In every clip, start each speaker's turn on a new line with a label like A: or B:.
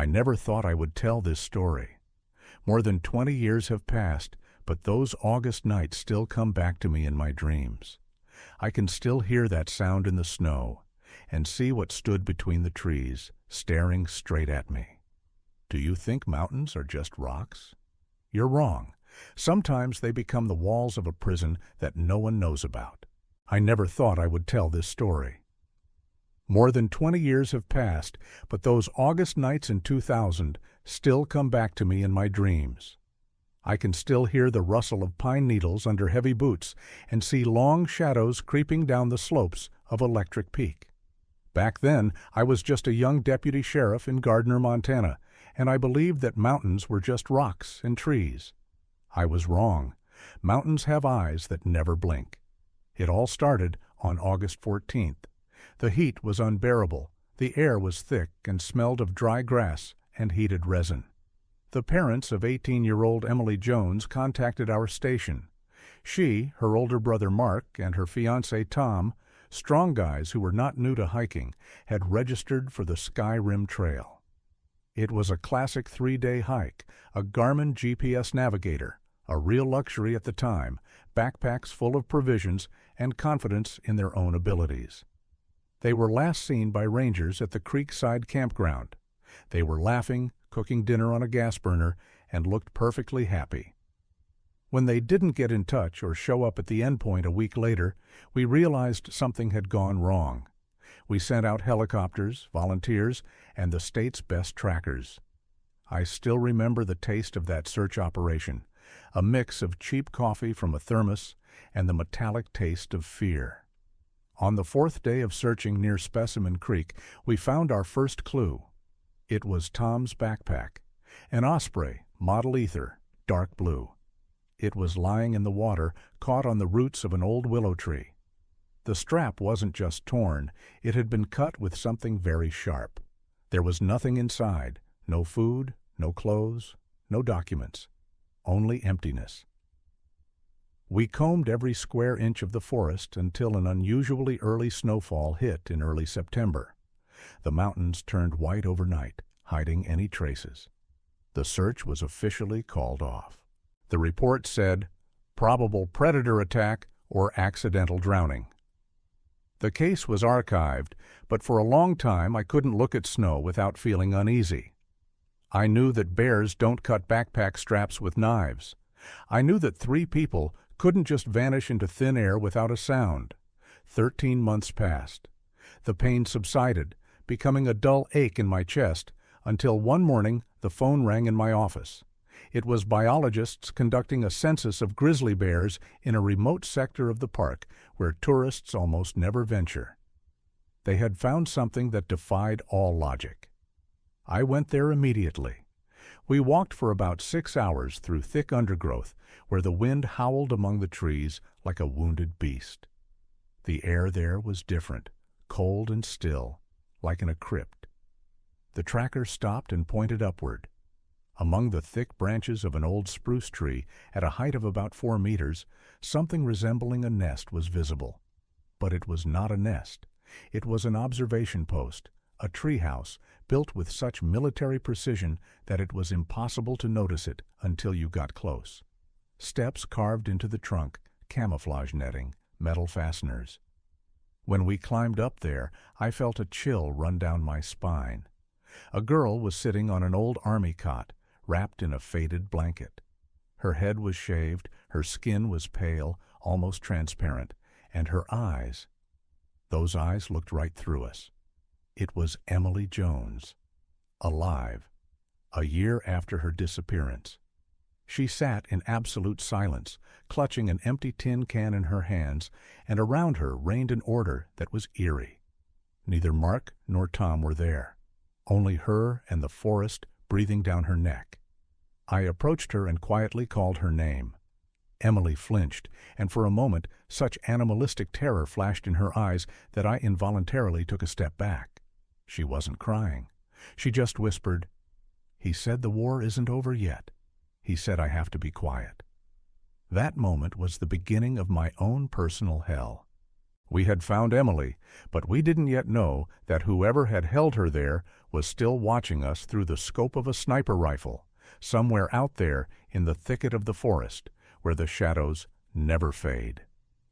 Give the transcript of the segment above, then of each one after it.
A: I never thought I would tell this story. More than 20 years have passed, but those August nights still come back to me in my dreams. I can still hear that sound in the snow and see what stood between the trees, staring straight at me. Do you think mountains are just rocks? You're wrong. Sometimes they become the walls of a prison that no one knows about. I never thought I would tell this story. More than 20 years have passed, but those August nights in 2000 still come back to me in my dreams. I can still hear the rustle of pine needles under heavy boots and see long shadows creeping down the slopes of Electric Peak. Back then, I was just a young deputy sheriff in Gardner, Montana, and I believed that mountains were just rocks and trees. I was wrong. Mountains have eyes that never blink. It all started on August 14th. The heat was unbearable. The air was thick and smelled of dry grass and heated resin. The parents of 18-year-old Emily Jones contacted our station. She, her older brother Mark, and her fiancé Tom, strong guys who were not new to hiking, had registered for the Sky Rim Trail. It was a classic 3-day hike, a Garmin GPS navigator, a real luxury at the time, backpacks full of provisions, and confidence in their own abilities. They were last seen by rangers at the Creekside campground. They were laughing, cooking dinner on a gas burner, and looked perfectly happy. When they didn't get in touch or show up at the endpoint a week later, we realized something had gone wrong. We sent out helicopters, volunteers, and the state's best trackers. I still remember the taste of that search operation, a mix of cheap coffee from a thermos and the metallic taste of fear. On the 4th day of searching near Specimen Creek, we found our first clue. It was Tom's backpack, an Osprey, Model Ether, dark blue. It was lying in the water, caught on the roots of an old willow tree. The strap wasn't just torn, it had been cut with something very sharp. There was nothing inside, no food, no clothes, no documents, only emptiness. We combed every square inch of the forest until an unusually early snowfall hit in early September. The mountains turned white overnight, hiding any traces. The search was officially called off. The report said, probable predator attack or accidental drowning. The case was archived, but for a long time I couldn't look at snow without feeling uneasy. I knew that bears don't cut backpack straps with knives. I knew that 3 people couldn't just vanish into thin air without a sound. 13 months passed. The pain subsided, becoming a dull ache in my chest, until one morning the phone rang in my office. It was biologists conducting a census of grizzly bears in a remote sector of the park where tourists almost never venture. They had found something that defied all logic. I went there immediately. We walked for about 6 hours through thick undergrowth where the wind howled among the trees like a wounded beast. The air there was different, cold and still, like in a crypt. The tracker stopped and pointed upward. Among the thick branches of an old spruce tree, at a height of about 4 meters, something resembling a nest was visible. But it was not a nest. It was an observation post, a treehouse, built with such military precision that it was impossible to notice it until you got close. Steps carved into the trunk, camouflage netting, metal fasteners. When we climbed up there, I felt a chill run down my spine. A girl was sitting on an old army cot, wrapped in a faded blanket. Her head was shaved, her skin was pale, almost transparent, and her eyes, those eyes looked right through us. It was Emily Jones, alive, a year after her disappearance. She sat in absolute silence, clutching an empty tin can in her hands, and around her reigned an order that was eerie. Neither Mark nor Tom were there, only her and the forest breathing down her neck. I approached her and quietly called her name. Emily flinched, and for a moment such animalistic terror flashed in her eyes that I involuntarily took a step back. She wasn't crying. She just whispered, "He said the war isn't over yet. He said I have to be quiet." That moment was the beginning of my own personal hell. We had found Emily, but we didn't yet know that whoever had held her there was still watching us through the scope of a sniper rifle, somewhere out there in the thicket of the forest, where the shadows never fade.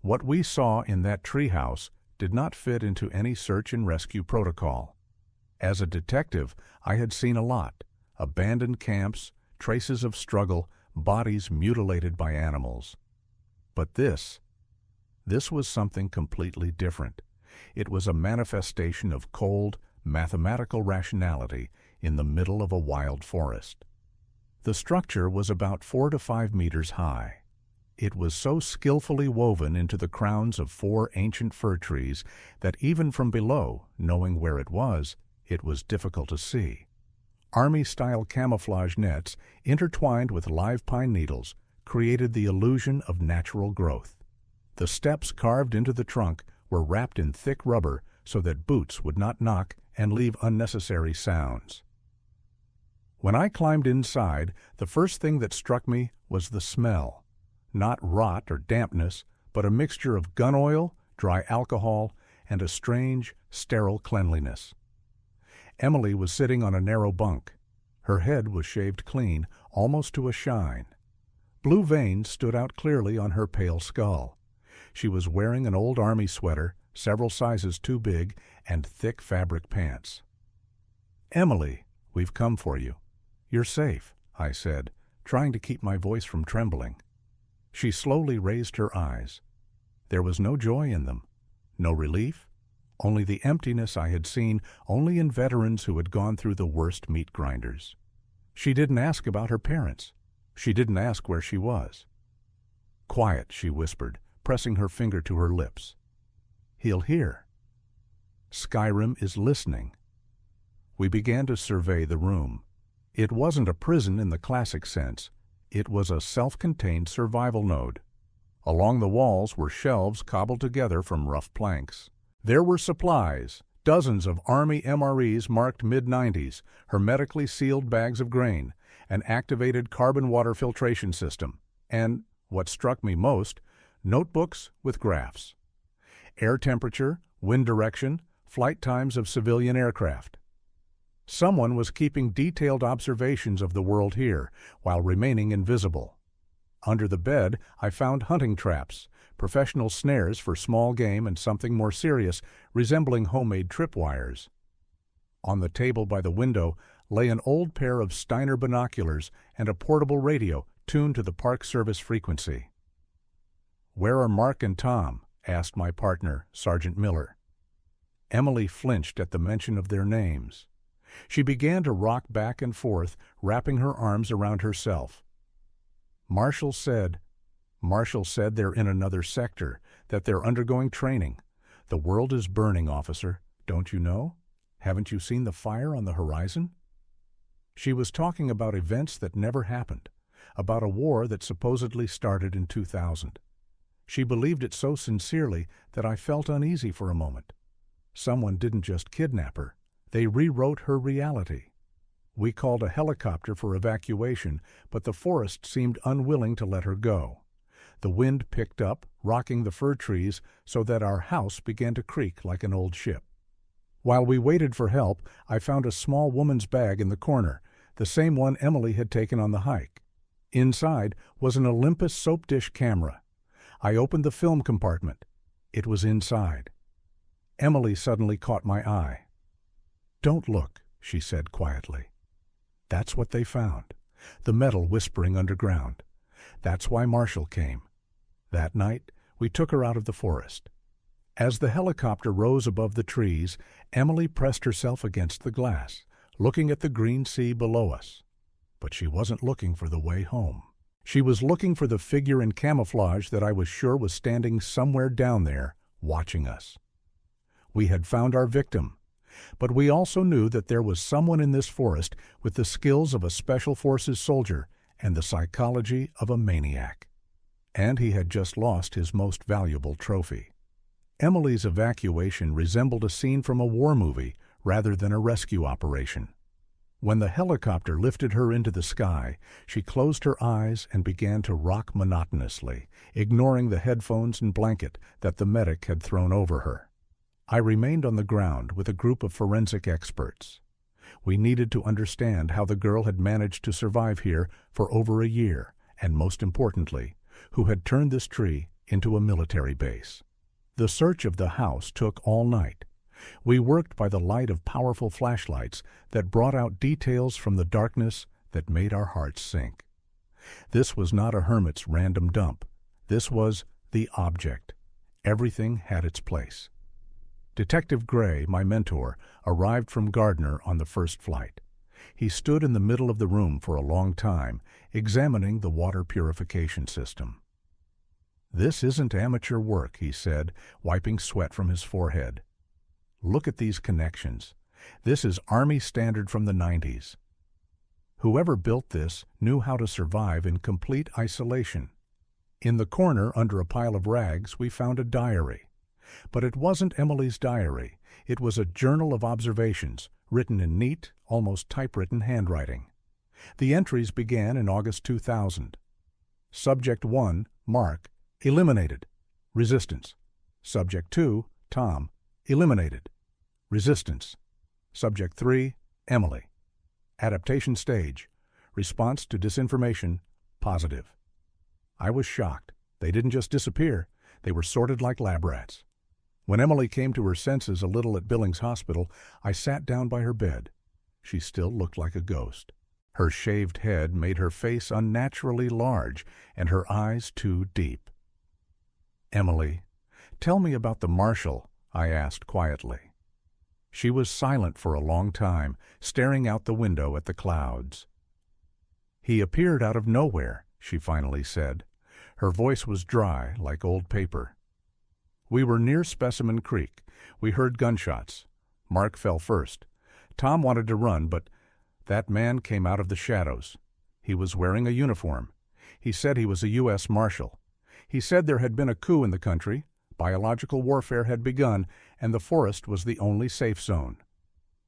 A: What we saw in that treehouse did not fit into any search and rescue protocol. As a detective, I had seen a lot: abandoned camps, traces of struggle, bodies mutilated by animals. But this was something completely different. It was a manifestation of cold, mathematical rationality in the middle of a wild forest. The structure was about 4 to 5 meters high. It was so skillfully woven into the crowns of 4 ancient fir trees that even from below, knowing where it was difficult to see. Army-style camouflage nets, intertwined with live pine needles, created the illusion of natural growth. The steps carved into the trunk were wrapped in thick rubber so that boots would not knock and leave unnecessary sounds. When I climbed inside, the first thing that struck me was the smell. Not rot or dampness, but a mixture of gun oil, dry alcohol, and a strange, sterile cleanliness. Emily was sitting on a narrow bunk. Her head was shaved clean, almost to a shine. Blue veins stood out clearly on her pale skull. She was wearing an old army sweater, several sizes too big, and thick fabric pants. "Emily, we've come for you. You're safe," I said, trying to keep my voice from trembling. She slowly raised her eyes. There was no joy in them, no relief, only the emptiness I had seen only in veterans who had gone through the worst meat grinders. She didn't ask about her parents. She didn't ask where she was. "Quiet," she whispered, pressing her finger to her lips. "He'll hear. Skyrim is listening." We began to survey the room. It wasn't a prison in the classic sense. It was a self-contained survival node. Along the walls were shelves cobbled together from rough planks. There were supplies, dozens of Army MREs marked mid-90s, hermetically sealed bags of grain, an activated carbon water filtration system, and, what struck me most, notebooks with graphs. Air temperature, wind direction, flight times of civilian aircraft. Someone was keeping detailed observations of the world here, while remaining invisible. Under the bed, I found hunting traps, professional snares for small game and something more serious, resembling homemade tripwires. On the table by the window lay an old pair of Steiner binoculars and a portable radio tuned to the Park Service frequency. "Where are Mark and Tom?" asked my partner, Sergeant Miller. Emily flinched at the mention of their names. She began to rock back and forth, wrapping her arms around herself. Marshall said they're in another sector, that they're undergoing training. The world is burning, officer. Don't you know? Haven't you seen the fire on the horizon? She was talking about events that never happened, about a war that supposedly started in 2000. She believed it so sincerely that I felt uneasy for a moment. Someone didn't just kidnap her. They rewrote her reality. We called a helicopter for evacuation, but the forest seemed unwilling to let her go. The wind picked up, rocking the fir trees so that our house began to creak like an old ship. While we waited for help, I found a small woman's bag in the corner, the same one Emily had taken on the hike. Inside was an Olympus soap dish camera. I opened the film compartment. It was inside. Emily suddenly caught my eye. "Don't look," she said quietly. "That's what they found, the metal whispering underground. That's why Marshall came. That night, we took her out of the forest." As the helicopter rose above the trees, Emily pressed herself against the glass, looking at the green sea below us. But she wasn't looking for the way home. She was looking for the figure in camouflage that I was sure was standing somewhere down there, watching us. We had found our victim, but we also knew that there was someone in this forest with the skills of a Special Forces soldier and the psychology of a maniac. And he had just lost his most valuable trophy. Emily's evacuation resembled a scene from a war movie rather than a rescue operation. When the helicopter lifted her into the sky, she closed her eyes and began to rock monotonously, ignoring the headphones and blanket that the medic had thrown over her. I remained on the ground with a group of forensic experts. We needed to understand how the girl had managed to survive here for over a year, and most importantly, who had turned this tree into a military base. The search of the house took all night. We worked by the light of powerful flashlights that brought out details from the darkness that made our hearts sink. This was not a hermit's random dump. This was the object. Everything had its place. Detective Gray, my mentor, arrived from Gardner on the first flight. He stood in the middle of the room for a long time, examining the water purification system. "This isn't amateur work," he said, wiping sweat from his forehead. "Look at these connections. This is Army standard from the 90s. Whoever built this knew how to survive in complete isolation." In the corner, under a pile of rags, we found a diary. But it wasn't Emily's diary. It was a journal of observations, written in neat, almost typewritten handwriting. The entries began in August 2000. Subject 1, Mark, eliminated. Resistance. Subject 2, Tom, eliminated. Resistance. Subject 3, Emily. Adaptation stage. Response to disinformation, positive. I was shocked. They didn't just disappear. They were sorted like lab rats. When Emily came to her senses a little at Billings Hospital, I sat down by her bed. She still looked like a ghost. Her shaved head made her face unnaturally large and her eyes too deep. "Emily, tell me about the marshal," I asked quietly. She was silent for a long time, staring out the window at the clouds. "He appeared out of nowhere," she finally said. Her voice was dry, like old paper. "We were near Specimen Creek. We heard gunshots. Mark fell first. Tom wanted to run, but that man came out of the shadows. He was wearing a uniform. He said he was a U.S. Marshal. He said there had been a coup in the country, biological warfare had begun, and the forest was the only safe zone."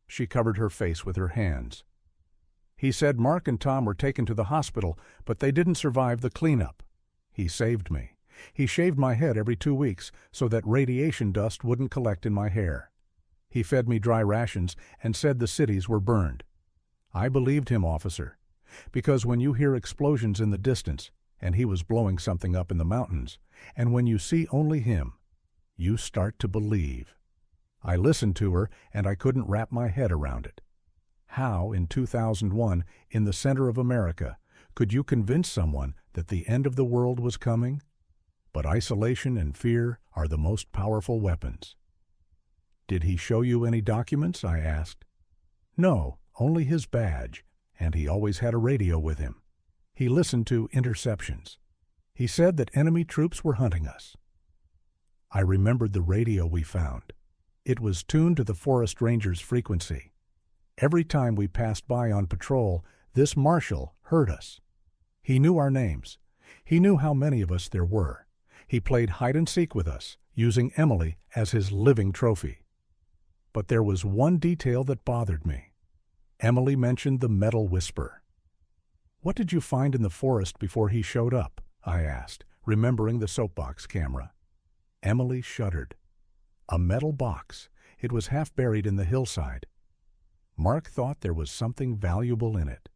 A: She covered her face with her hands. "He said Mark and Tom were taken to the hospital, but they didn't survive the cleanup. He saved me. He shaved my head every 2 weeks so that radiation dust wouldn't collect in my hair. He fed me dry rations and said the cities were burned. I believed him, officer, because when you hear explosions in the distance, and he was blowing something up in the mountains, and when you see only him, you start to believe." I listened to her, and I couldn't wrap my head around it. How, in 2001, in the center of America, could you convince someone that the end of the world was coming? But isolation and fear are the most powerful weapons. "Did he show you any documents?" I asked. "No, only his badge, and he always had a radio with him. He listened to interceptions. He said that enemy troops were hunting us." I remembered the radio we found. It was tuned to the forest ranger's frequency. Every time we passed by on patrol, this marshal heard us. He knew our names. He knew how many of us there were. He played hide-and-seek with us, using Emily as his living trophy. But there was one detail that bothered me. Emily mentioned the metal whisper. "What did you find in the forest before he showed up?" I asked, remembering the soapbox camera. Emily shuddered. "A metal box. It was half buried in the hillside. Mark thought there was something valuable in it.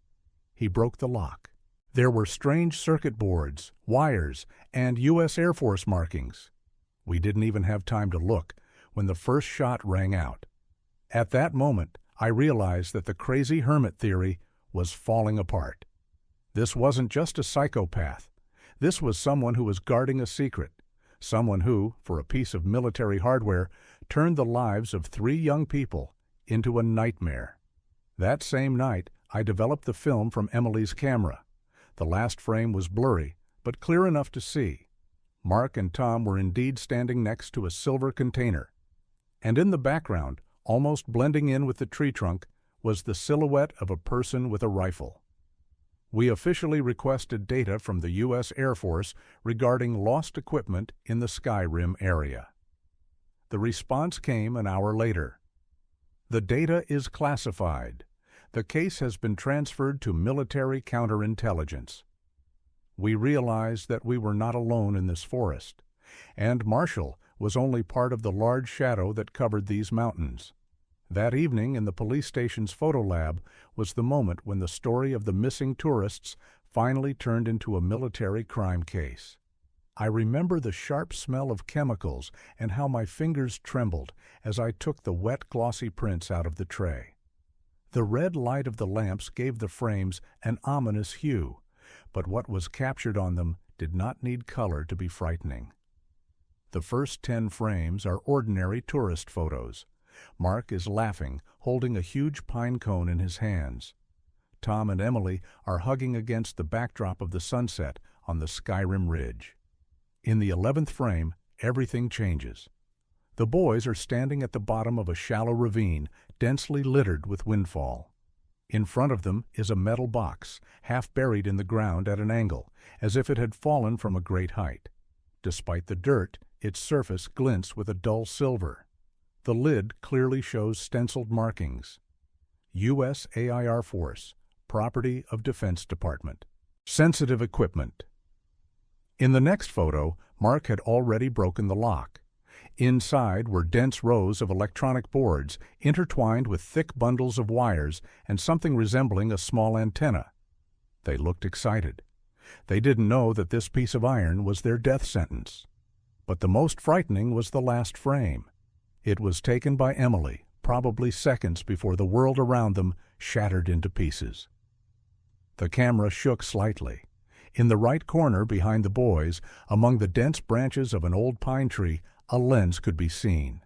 A: He broke the lock. There were strange circuit boards, wires, and U.S. Air Force markings. We didn't even have time to look when the first shot rang out. At that moment, I realized that the crazy hermit theory was falling apart. This wasn't just a psychopath. This was someone who was guarding a secret, someone who, for a piece of military hardware, turned the lives of 3 young people into a nightmare. That same night, I developed the film from Emily's camera. The last frame was blurry, but clear enough to see. Mark and Tom were indeed standing next to a silver container. And in the background, almost blending in with the tree trunk, was the silhouette of a person with a rifle. We officially requested data from the U.S. Air Force regarding lost equipment in the Sky Rim area. The response came an hour later. "The data is classified. The case has been transferred to military counterintelligence. We realized that we were not alone in this forest, and Marshall was only part of the large shadow that covered these mountains. That evening in the police station's photo lab was the moment when the story of the missing tourists finally turned into a military crime case. I remember the sharp smell of chemicals and how my fingers trembled as I took the wet, glossy prints out of the tray. The red light of the lamps gave the frames an ominous hue, but what was captured on them did not need color to be frightening. The first 10 frames are ordinary tourist photos. Mark is laughing, holding a huge pine cone in his hands. Tom and Emily are hugging against the backdrop of the sunset on the Skyrim Ridge. In the 11th frame, everything changes. The boys are standing at the bottom of a shallow ravine, densely littered with windfall. In front of them is a metal box, half buried in the ground at an angle, as if it had fallen from a great height. Despite the dirt, its surface glints with a dull silver. The lid clearly shows stenciled markings. U.S. AIR Force, property of Defense Department. Sensitive equipment. In the next photo, Mark had already broken the lock. Inside were dense rows of electronic boards, intertwined with thick bundles of wires and something resembling a small antenna. They looked excited. They didn't know that this piece of iron was their death sentence. But the most frightening was the last frame. It was taken by Emily, probably seconds before the world around them shattered into pieces. The camera shook slightly. In the right corner behind the boys, among the dense branches of an old pine tree, a lens could be seen.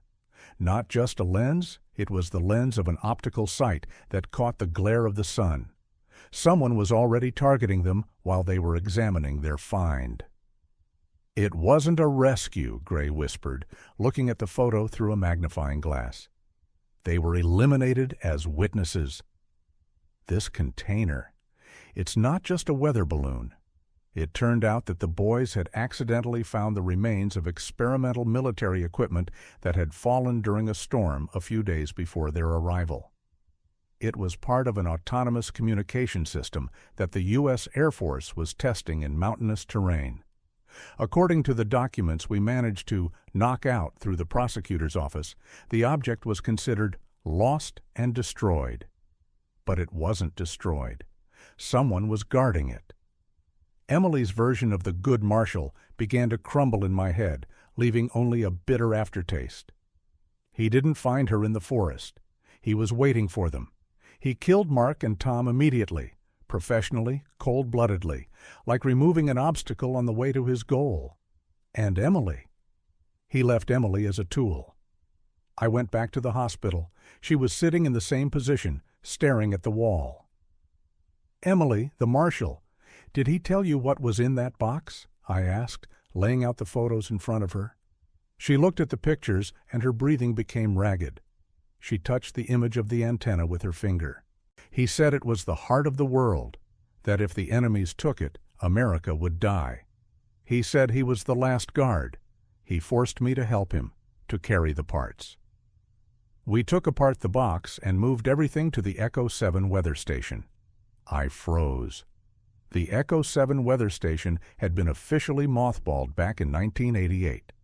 A: Not just a lens, it was the lens of an optical sight that caught the glare of the sun. Someone was already targeting them while they were examining their find. "It wasn't a rescue," Gray whispered, looking at the photo through a magnifying glass. "They were eliminated as witnesses." This container. It's not just a weather balloon. It turned out that the boys had accidentally found the remains of experimental military equipment that had fallen during a storm a few days before their arrival. It was part of an autonomous communication system that the U.S. Air Force was testing in mountainous terrain. According to the documents we managed to knock out through the prosecutor's office, the object was considered lost and destroyed. But it wasn't destroyed. Someone was guarding it. Emily's version of the good Marshall began to crumble in my head, leaving only a bitter aftertaste. He didn't find her in the forest. He was waiting for them. He killed Mark and Tom immediately, professionally, cold-bloodedly, like removing an obstacle on the way to his goal. And Emily. He left Emily as a tool. I went back to the hospital. She was sitting in the same position, staring at the wall. "Emily, the Marshal, did he tell you what was in that box?" I asked, laying out the photos in front of her. She looked at the pictures, and her breathing became ragged. She touched the image of the antenna with her finger. "He said it was the heart of the world, that if the enemies took it, America would die. He said he was the last guard. He forced me to help him, to carry the parts." We took apart the box and moved everything to the Echo 7 weather station. I froze. The Echo 7 weather station had been officially mothballed back in 1988.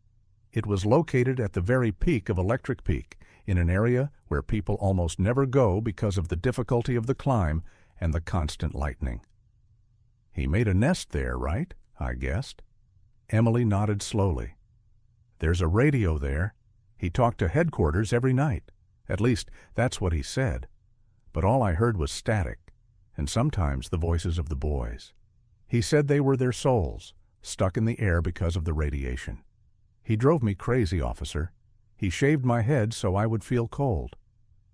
A: It was located at the very peak of Electric Peak, in an area where people almost never go because of the difficulty of the climb and the constant lightning. "He made a nest there, right?" I guessed. Emily nodded slowly. "There's a radio there. He talked to headquarters every night. At least, that's what he said. But all I heard was static, and sometimes the voices of the boys. He said they were their souls, stuck in the air because of the radiation. He drove me crazy, officer. He shaved my head so I would feel cold,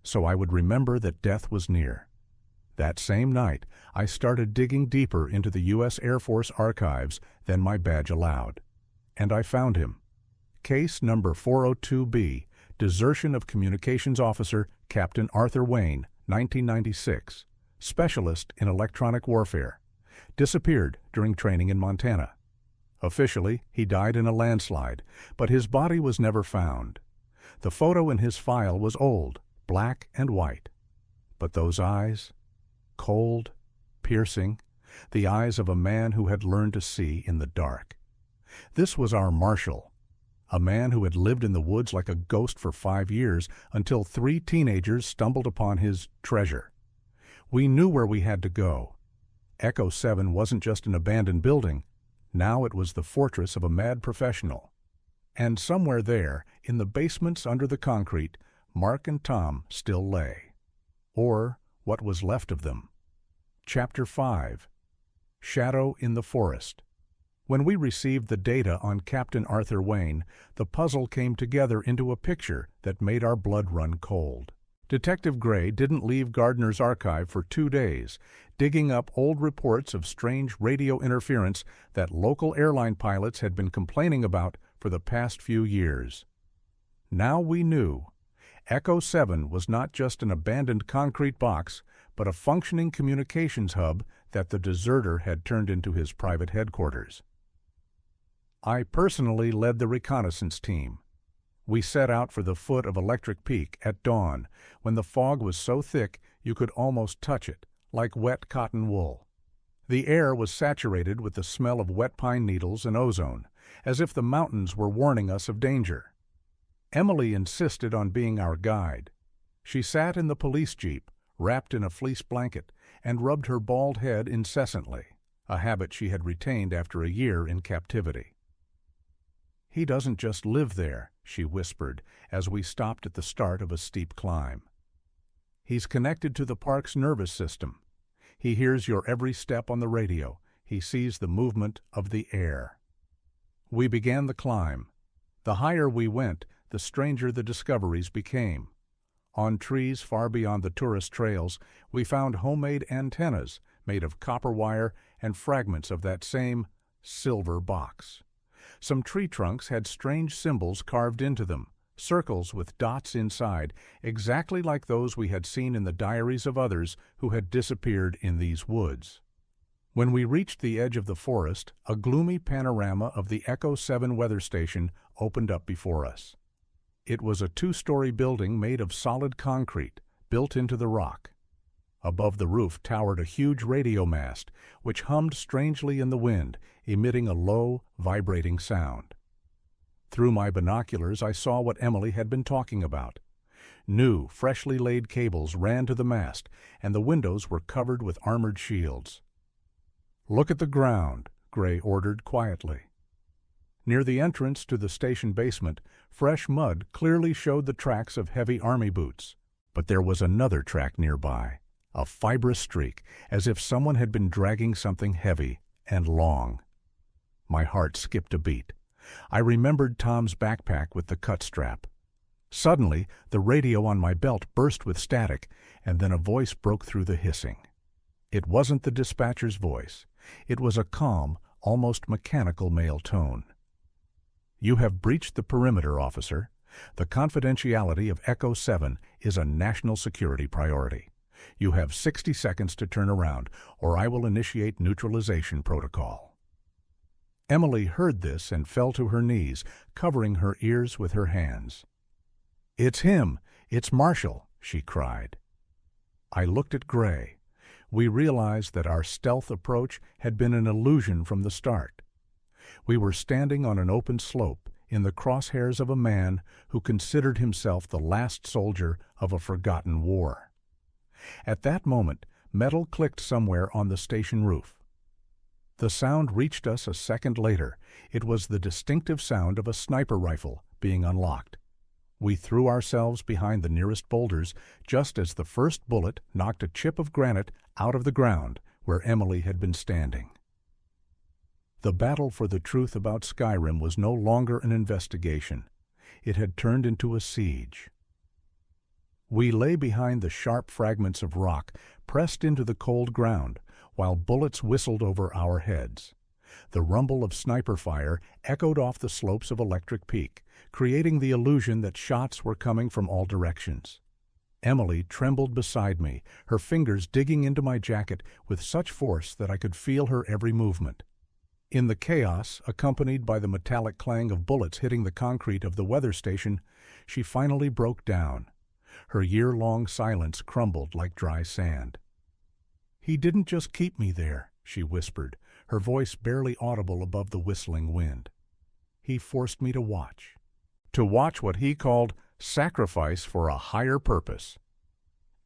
A: so I would remember that death was near. That same night, I started digging deeper into the U.S. Air Force archives than my badge allowed. And I found him. Case number 402B, desertion of Communications Officer Captain Arthur Wayne, 1996, specialist in electronic warfare. Disappeared during training in Montana. Officially, he died in a landslide, but his body was never found. The photo in his file was old, black and white. But those eyes, cold, piercing, the eyes of a man who had learned to see in the dark. This was our Marshal, a man who had lived in the woods like a ghost for 5 years until 3 teenagers stumbled upon his treasure. We knew where we had to go. Echo 7 wasn't just an abandoned building. Now it was the fortress of a mad professional. And somewhere there, in the basements under the concrete, Mark and Tom still lay. Or what was left of them. Chapter 5. Shadow in the Forest. When we received the data on Captain Arthur Wayne, the puzzle came together into a picture that made our blood run cold. Detective Gray didn't leave Gardner's archive for 2 days, digging up old reports of strange radio interference that local airline pilots had been complaining about for the past few years. Now we knew. Echo 7 was not just an abandoned concrete box, but a functioning communications hub that the deserter had turned into his private headquarters. I personally led the reconnaissance team. We set out for the foot of Electric Peak at dawn, when the fog was so thick you could almost touch it, like wet cotton wool. The air was saturated with the smell of wet pine needles and ozone, as if the mountains were warning us of danger. Emily insisted on being our guide. She sat in the police jeep, wrapped in a fleece blanket, and rubbed her bald head incessantly, a habit she had retained after a year in captivity. "He doesn't just live there," she whispered as we stopped at the start of a steep climb. "He's connected to the park's nervous system. He hears your every step on the radio. He sees the movement of the air." We began the climb. The higher we went, the stranger the discoveries became. On trees far beyond the tourist trails, we found homemade antennas made of copper wire and fragments of that same silver box. Some tree trunks had strange symbols carved into them, circles with dots inside, exactly like those we had seen in the diaries of others who had disappeared in these woods. When we reached the edge of the forest, a gloomy panorama of the Echo 7 weather station opened up before us. It was a 2-story building made of solid concrete, built into the rock. Above the roof towered a huge radio mast, which hummed strangely in the wind, emitting a low, vibrating sound. Through my binoculars I saw what Emily had been talking about. New, freshly laid cables ran to the mast, and the windows were covered with armored shields. "Look at the ground," Gray ordered quietly. Near the entrance to the station basement, fresh mud clearly showed the tracks of heavy army boots. But there was another track nearby, a fibrous streak, as if someone had been dragging something heavy and long. My heart skipped a beat. I remembered Tom's backpack with the cut strap. Suddenly, the radio on my belt burst with static, and then a voice broke through the hissing. It wasn't the dispatcher's voice. It was a calm, almost mechanical male tone. "You have breached the perimeter, officer. The confidentiality of Echo 7 is a national security priority. You have 60 seconds to turn around, or I will initiate neutralization protocol." Emily heard this and fell to her knees, covering her ears with her hands. "It's him! It's Marshall!" she cried. I looked at Gray. We realized that our stealth approach had been an illusion from the start. We were standing on an open slope, in the crosshairs of a man who considered himself the last soldier of a forgotten war. At that moment, metal clicked somewhere on the station roof. The sound reached us a second later. It was the distinctive sound of a sniper rifle being unlocked. We threw ourselves behind the nearest boulders just as the first bullet knocked a chip of granite out of the ground where Emily had been standing. The battle for the truth about Skyrim was no longer an investigation. It had turned into a siege. We lay behind the sharp fragments of rock, pressed into the cold ground, while bullets whistled over our heads. The rumble of sniper fire echoed off the slopes of Electric Peak, creating the illusion that shots were coming from all directions. Emily trembled beside me, her fingers digging into my jacket with such force that I could feel her every movement. In the chaos, accompanied by the metallic clang of bullets hitting the concrete of the weather station, she finally broke down. Her year-long silence crumbled like dry sand. "He didn't just keep me there," she whispered, her voice barely audible above the whistling wind. "He forced me to watch. To watch what he called sacrifice for a higher purpose."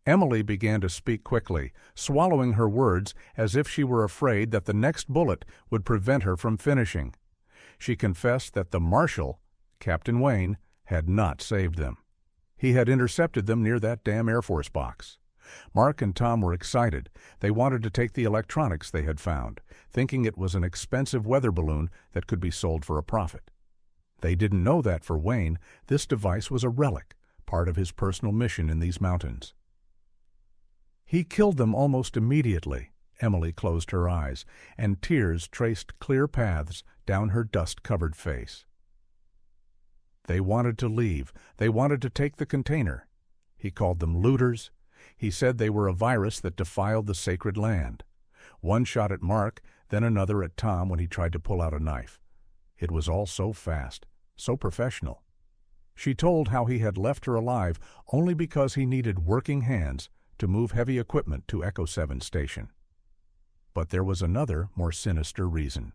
A: Emily began to speak quickly, swallowing her words as if she were afraid that the next bullet would prevent her from finishing. She confessed that the marshal, Captain Wayne, had not saved them. He had intercepted them near that damn Air Force box. Mark and Tom were excited. They wanted to take the electronics they had found, thinking it was an expensive weather balloon that could be sold for a profit. They didn't know that for Wayne, this device was a relic, part of his personal mission in these mountains. "He killed them almost immediately." Emily closed her eyes, and tears traced clear paths down her dust-covered face. "They wanted to leave. They wanted to take the container. He called them looters. He said they were a virus that defiled the sacred land. One shot at Mark, then another at Tom when he tried to pull out a knife. It was all so fast, so professional." She told how he had left her alive only because he needed working hands to move heavy equipment to Echo 7 station. But there was another, more sinister reason.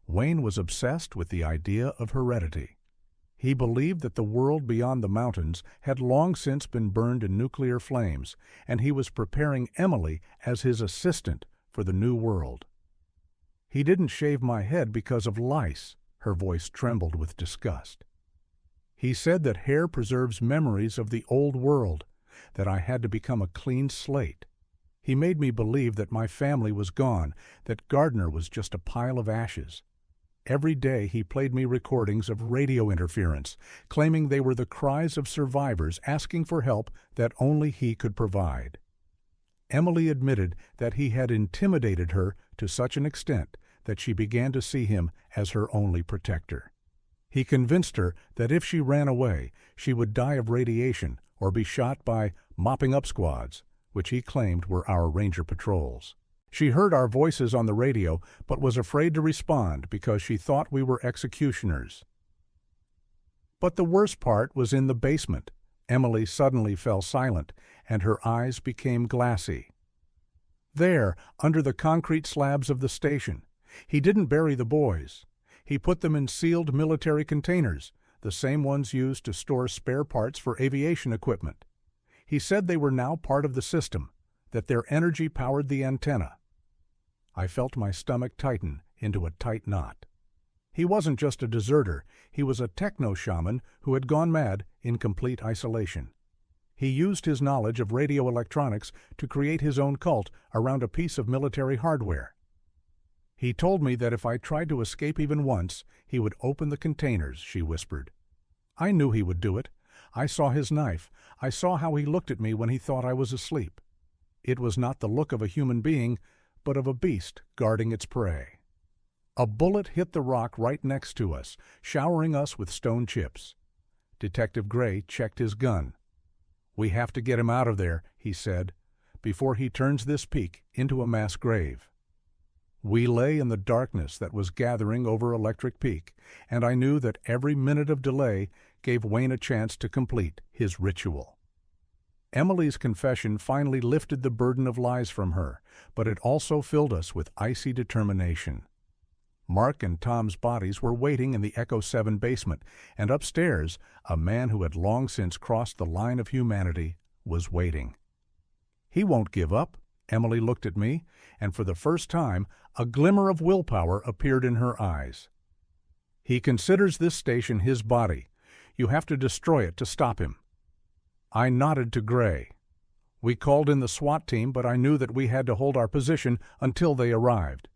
A: Wayne was obsessed with the idea of heredity. He believed that the world beyond the mountains had long since been burned in nuclear flames, and he was preparing Emily as his assistant for the new world. "He didn't shave my head because of lice." Her voice trembled with disgust. "He said that hair preserves memories of the old world, that I had to become a clean slate. He made me believe that my family was gone, that Gardner was just a pile of ashes. Every day he played me recordings of radio interference, claiming they were the cries of survivors asking for help that only he could provide." Emily admitted that he had intimidated her to such an extent that she began to see him as her only protector. He convinced her that if she ran away, she would die of radiation or be shot by mopping-up squads, which he claimed were our ranger patrols. She heard our voices on the radio, but was afraid to respond because she thought we were executioners. But the worst part was in the basement. Emily suddenly fell silent, and her eyes became glassy. There, under the concrete slabs of the station, he didn't bury the boys. He put them in sealed military containers, the same ones used to store spare parts for aviation equipment. He said they were now part of the system, that their energy powered the antenna. I felt my stomach tighten into a tight knot. He wasn't just a deserter, he was a techno-shaman who had gone mad in complete isolation. He used his knowledge of radio electronics to create his own cult around a piece of military hardware. He told me that if I tried to escape even once, he would open the containers, she whispered. I knew he would do it. I saw his knife. I saw how he looked at me when he thought I was asleep. It was not the look of a human being, but of a beast guarding its prey. A bullet hit the rock right next to us, showering us with stone chips. Detective Gray checked his gun. "We have to get him out of there," he said, "before he turns this peak into a mass grave." We lay in the darkness that was gathering over Electric Peak, and I knew that every minute of delay gave Wayne a chance to complete his ritual. Emily's confession finally lifted the burden of lies from her, but it also filled us with icy determination. Mark and Tom's bodies were waiting in the Echo 7 basement, and upstairs, a man who had long since crossed the line of humanity was waiting. "He won't give up." Emily looked at me, and for the first time, a glimmer of willpower appeared in her eyes. "He considers this station his body. You have to destroy it to stop him." I nodded to Gray. We called in the SWAT team, but I knew that we had to hold our position until they arrived,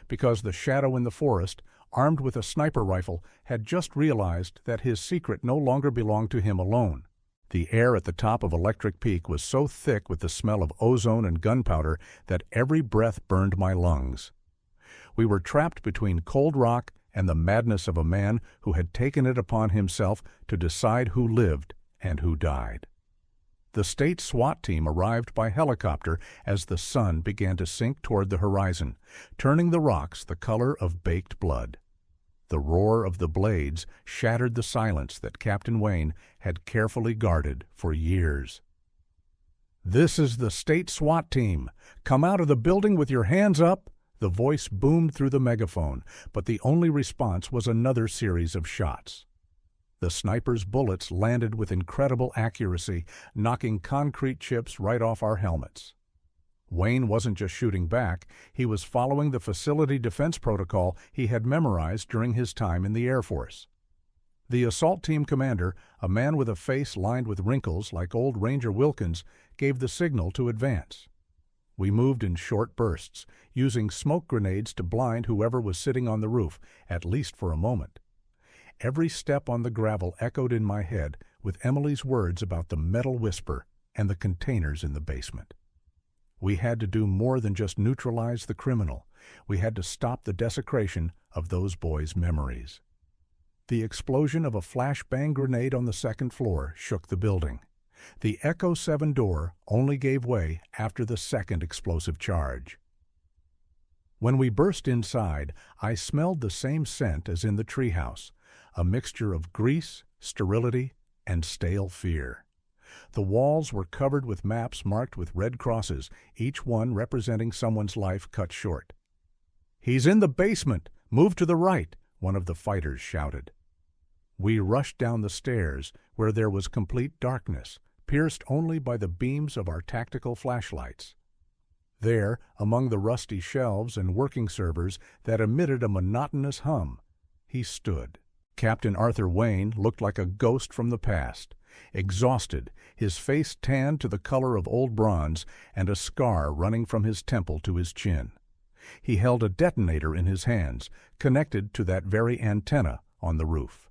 A: because the shadow in the forest, armed with a sniper rifle, had just realized that his secret no longer belonged to him alone. The air at the top of Electric Peak was so thick with the smell of ozone and gunpowder that every breath burned my lungs. We were trapped between cold rock and the madness of a man who had taken it upon himself to decide who lived and who died. The state SWAT team arrived by helicopter as the sun began to sink toward the horizon, turning the rocks the color of baked blood. The roar of the blades shattered the silence that Captain Wayne had carefully guarded for years. "This is the state SWAT team. Come out of the building with your hands up." The voice boomed through the megaphone, but the only response was another series of shots. The sniper's bullets landed with incredible accuracy, knocking concrete chips right off our helmets. Wayne wasn't just shooting back, he was following the facility defense protocol he had memorized during his time in the Air Force. The assault team commander, a man with a face lined with wrinkles like old Ranger Wilkins, gave the signal to advance. We moved in short bursts, using smoke grenades to blind whoever was sitting on the roof, at least for a moment. Every step on the gravel echoed in my head with Emily's words about the metal whisper and the containers in the basement. We had to do more than just neutralize the criminal. We had to stop the desecration of those boys' memories. The explosion of a flashbang grenade on the second floor shook the building. The Echo 7 door only gave way after the second explosive charge. When we burst inside, I smelled the same scent as in the treehouse, a mixture of grease, sterility, and stale fear. The walls were covered with maps marked with red crosses, each one representing someone's life cut short. "He's in the basement! Move to the right!" one of the fighters shouted. We rushed down the stairs, where there was complete darkness, pierced only by the beams of our tactical flashlights. There, among the rusty shelves and working servers that emitted a monotonous hum, he stood. Captain Arthur Wayne looked like a ghost from the past, exhausted, his face tanned to the color of old bronze and a scar running from his temple to his chin. He held a detonator in his hands, connected to that very antenna on the roof.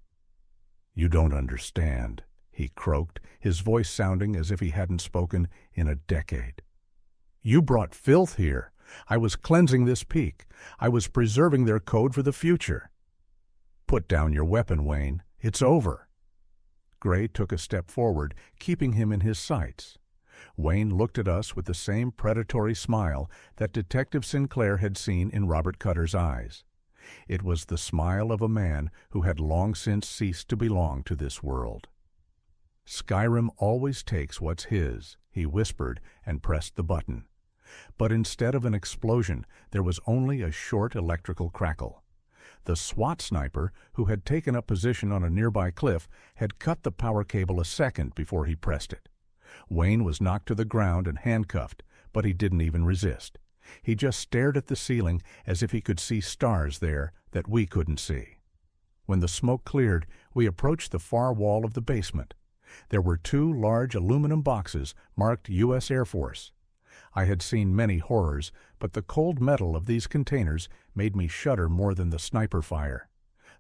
A: "You don't understand," he croaked, his voice sounding as if he hadn't spoken in a decade. "You brought filth here. I was cleansing this peak. I was preserving their code for the future." "Put down your weapon, Wayne. It's over." Gray took a step forward, keeping him in his sights. Wayne looked at us with the same predatory smile that Detective Sinclair had seen in Robert Cutter's eyes. It was the smile of a man who had long since ceased to belong to this world. "Skyrim always takes what's his," he whispered and pressed the button. But instead of an explosion, there was only a short electrical crackle. The SWAT sniper, who had taken up position on a nearby cliff, had cut the power cable a second before he pressed it. Wayne was knocked to the ground and handcuffed, but he didn't even resist. He just stared at the ceiling as if he could see stars there that we couldn't see. When the smoke cleared, we approached the far wall of the basement. There were 2 large aluminum boxes marked U.S. Air Force. I had seen many horrors, but the cold metal of these containers made me shudder more than the sniper fire.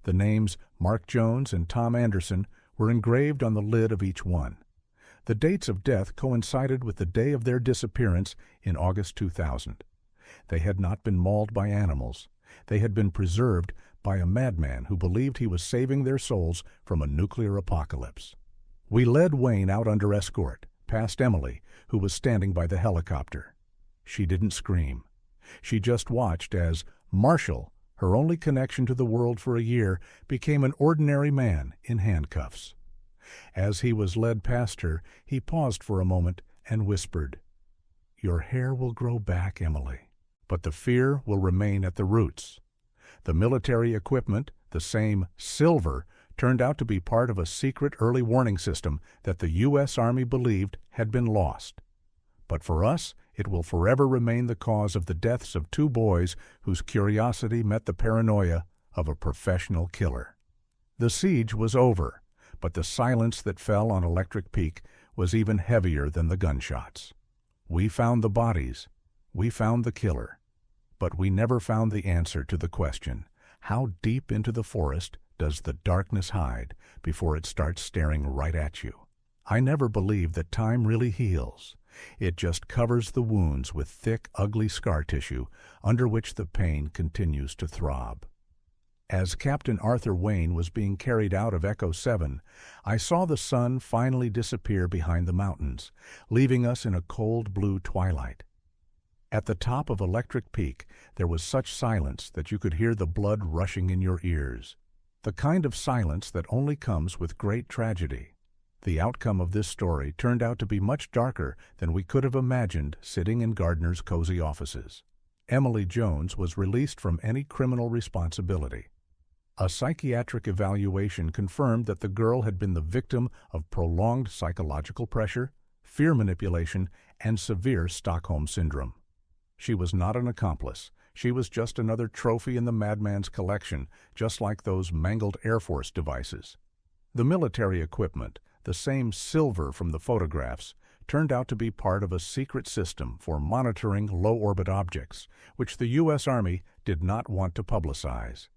A: The names Mark Jones and Tom Anderson were engraved on the lid of each one. The dates of death coincided with the day of their disappearance in August 2000. They had not been mauled by animals. They had been preserved by a madman who believed he was saving their souls from a nuclear apocalypse. We led Wayne out under escort, past Emily, who was standing by the helicopter. She didn't scream. She just watched as Marshall, her only connection to the world for a year, became an ordinary man in handcuffs. As he was led past her, he paused for a moment and whispered, "Your hair will grow back, Emily, but the fear will remain at the roots." The military equipment, the same silver, turned out to be part of a secret early warning system that the U.S. Army believed had been lost. But for us, it will forever remain the cause of the deaths of 2 boys whose curiosity met the paranoia of a professional killer. The siege was over, but the silence that fell on Electric Peak was even heavier than the gunshots. We found the bodies. We found the killer. But we never found the answer to the question, how deep into the forest does the darkness hide before it starts staring right at you? I never believed that time really heals. It just covers the wounds with thick, ugly scar tissue under which the pain continues to throb. As Captain Arthur Wayne was being carried out of Echo 7, I saw the sun finally disappear behind the mountains, leaving us in a cold blue twilight. At the top of Electric Peak, there was such silence that you could hear the blood rushing in your ears. The kind of silence that only comes with great tragedy. The outcome of this story turned out to be much darker than we could have imagined sitting in Gardner's cozy offices. Emily Jones was released from any criminal responsibility. A psychiatric evaluation confirmed that the girl had been the victim of prolonged psychological pressure, fear manipulation, and severe Stockholm Syndrome. She was not an accomplice. She was just another trophy in the madman's collection, just like those mangled Air Force devices. The military equipment, the same silver from the photographs, turned out to be part of a secret system for monitoring low-orbit objects, which the U.S. Army did not want to publicize.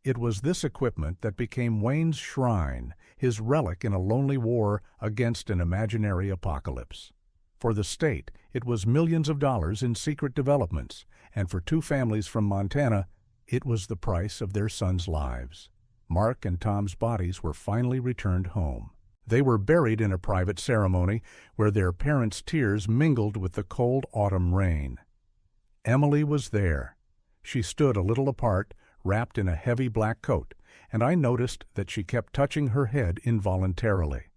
A: It was this equipment that became Wayne's shrine, his relic in a lonely war against an imaginary apocalypse. For the state, it was millions of dollars in secret developments, and for two families from Montana, it was the price of their sons' lives. Mark and Tom's bodies were finally returned home. They were buried in a private ceremony where their parents' tears mingled with the cold autumn rain. Emily was there. She stood a little apart, wrapped in a heavy black coat, and I noticed that she kept touching her head involuntarily.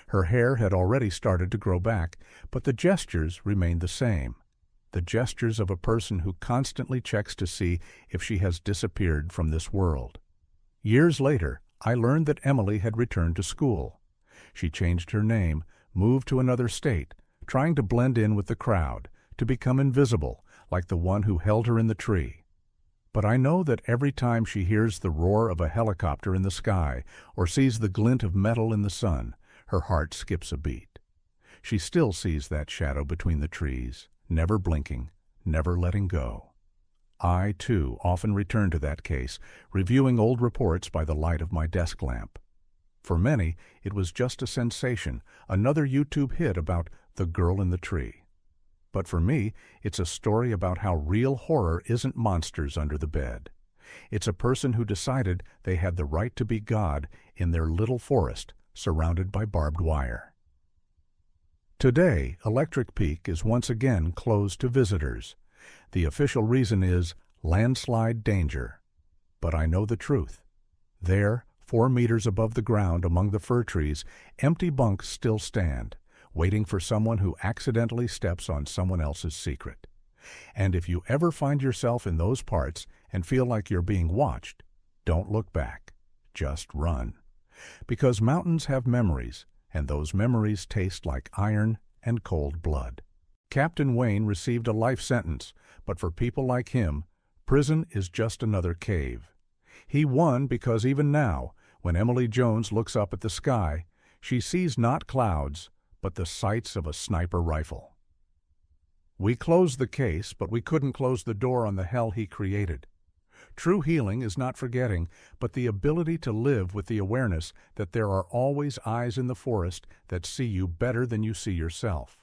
A: Her hair had already started to grow back, but the gestures remained the same, the gestures of a person who constantly checks to see if she has disappeared from this world. Years later, I learned that Emily had returned to school. She changed her name, moved to another state, trying to blend in with the crowd, to become invisible, like the one who held her in the tree. But I know that every time she hears the roar of a helicopter in the sky or sees the glint of metal in the sun, her heart skips a beat. She still sees that shadow between the trees, never blinking, never letting go. I, too, often return to that case, reviewing old reports by the light of my desk lamp. For many, it was just a sensation, another YouTube hit about the girl in the tree. But for me, it's a story about how real horror isn't monsters under the bed. It's a person who decided they had the right to be God in their little forest, surrounded by barbed wire. Today, Electric Peak is once again closed to visitors. The official reason is landslide danger. But I know the truth. There, 4 meters above the ground among the fir trees, empty bunks still stand, waiting for someone who accidentally steps on someone else's secret. And if you ever find yourself in those parts and feel like you're being watched, don't look back. Just run. Because mountains have memories, and those memories taste like iron and cold blood. Captain Wayne received a life sentence, but for people like him, prison is just another cave. He won because even now, when Emily Jones looks up at the sky, she sees not clouds, but the sights of a sniper rifle. We closed the case, but we couldn't close the door on the hell he created. True healing is not forgetting, but the ability to live with the awareness that there are always eyes in the forest that see you better than you see yourself.